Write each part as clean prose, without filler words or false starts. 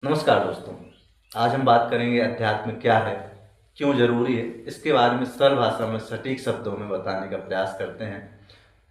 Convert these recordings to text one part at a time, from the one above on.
नमस्कार दोस्तों। आज हम बात करेंगे अध्यात्म क्या है, क्यों ज़रूरी है, इसके बारे में सरल भाषा में सटीक शब्दों में बताने का प्रयास करते हैं।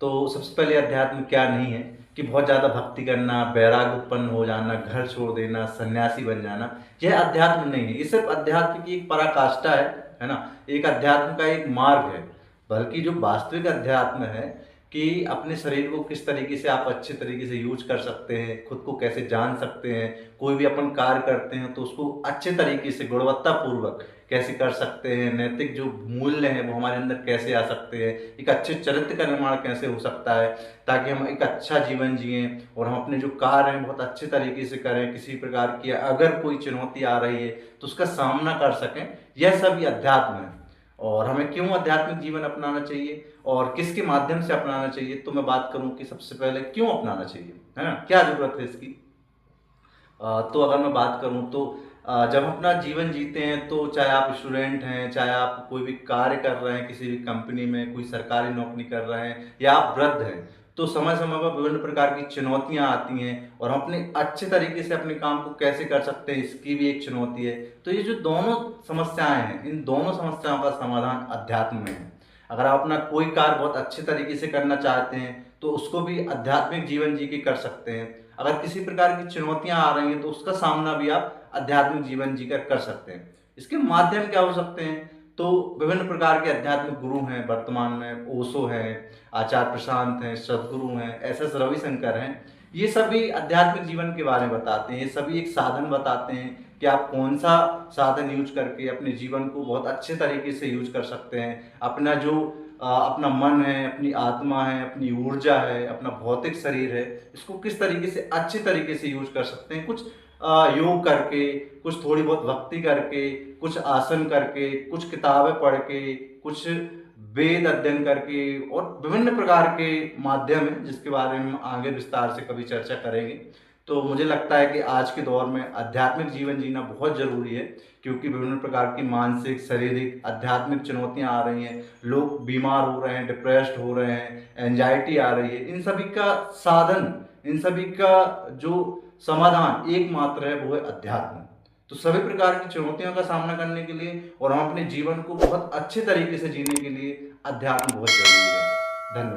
तो सबसे पहले अध्यात्म क्या नहीं है कि बहुत ज़्यादा भक्ति करना, वैराग्य उत्पन्न हो जाना, घर छोड़ देना, सन्यासी बन जाना, यह अध्यात्म नहीं है। ये सिर्फ अध्यात्म की एक पराकाष्ठा है ना? एक अध्यात्म का एक मार्ग है। बल्कि जो वास्तविक अध्यात्म है कि अपने शरीर को किस तरीके से आप अच्छे तरीके से यूज़ कर सकते हैं, खुद को कैसे जान सकते हैं, कोई भी अपन कार्य करते हैं तो उसको अच्छे तरीके से गुणवत्तापूर्वक कैसे कर सकते हैं, नैतिक जो मूल्य हैं वो हमारे अंदर कैसे आ सकते हैं, एक अच्छे चरित्र का निर्माण कैसे हो सकता है ताकि हम एक अच्छा जीवन जिएँ और हम अपने जो कार्य हैं बहुत अच्छे तरीके से करें। किसी प्रकार की अगर कोई चुनौती आ रही है तो उसका सामना कर सकें, यह सब ये अध्यात्म है। और हमें क्यों आध्यात्मिक जीवन अपनाना चाहिए और किसके माध्यम से अपनाना चाहिए, तो मैं बात करूँ कि सबसे पहले क्यों अपनाना चाहिए, है ना? क्या ज़रूरत है इसकी? तो अगर मैं बात करूँ तो जब हम अपना जीवन जीते हैं तो चाहे आप स्टूडेंट हैं, चाहे आप कोई भी कार्य कर रहे हैं किसी भी कंपनी में, कोई सरकारी नौकरी कर रहे हैं या आप वृद्ध हैं, तो समय-समय पर विभिन्न प्रकार की चुनौतियाँ आती हैं और हम अपने अच्छे तरीके से अपने काम को कैसे कर सकते हैं, इसकी भी एक चुनौती है। तो ये जो दोनों समस्याएँ हैं, इन दोनों समस्याओं का समाधान अध्यात्म में है। अगर आप अपना कोई कार्य बहुत अच्छे तरीके से करना चाहते हैं, तो उसको भी आध्यात्मिक जीवन जी के कर सकते हैं। अगर किसी प्रकार की चुनौतियाँ आ रही हैं तो उसका सामना भी आप आध्यात्मिक जीवन जीकर कर सकते हैं। इसके माध्यम क्या हो सकते हैं? तो विभिन्न प्रकार के आध्यात्मिक गुरु हैं वर्तमान में, ओशो हैं, आचार्य प्रशांत हैं, सद्गुरु हैं, एस.एस. रविशंकर हैं। ये सभी आध्यात्मिक जीवन के बारे में बताते हैं। ये सभी एक साधन बताते हैं कि आप कौन-सा साधन यूज़ करके अपने जीवन को बहुत अच्छे तरीके से यूज़ कर सकते हैं। अपना जो अपना मन है, अपनी आत्मा है, अपनी ऊर्जा है, अपना भौतिक शरीर है, इसको किस तरीके से अच्छे तरीके से यूज़ कर सकते हैं। कुछ योग करके, कुछ थोड़ी बहुत भक्ति करके, कुछ आसन करके, कुछ किताबें पढ़ के, कुछ वेद अध्ययन करके और विभिन्न प्रकार के माध्यम हैं जिसके बारे में हम आगे विस्तार से कभी चर्चा करेंगे। तो मुझे लगता है कि आज के दौर में आध्यात्मिक जीवन जीना बहुत ज़रूरी है क्योंकि विभिन्न प्रकार की मानसिक, शारीरिक, आध्यात्मिक चुनौतियाँ आ रही हैं। लोग बीमार हो रहे हैं, डिप्रेस्ड हो रहे हैं, एंग्ज़ायटी आ रही है। इन सभी का साधन, इन सभी का जो समाधान एकमात्र है वो है अध्यात्म। तो सभी प्रकार की चुनौतियों का सामना करने के लिए और हम अपने जीवन को बहुत अच्छे तरीके से जीने के लिए अध्यात्म बहुत ज़रूरी है। धन्यवाद।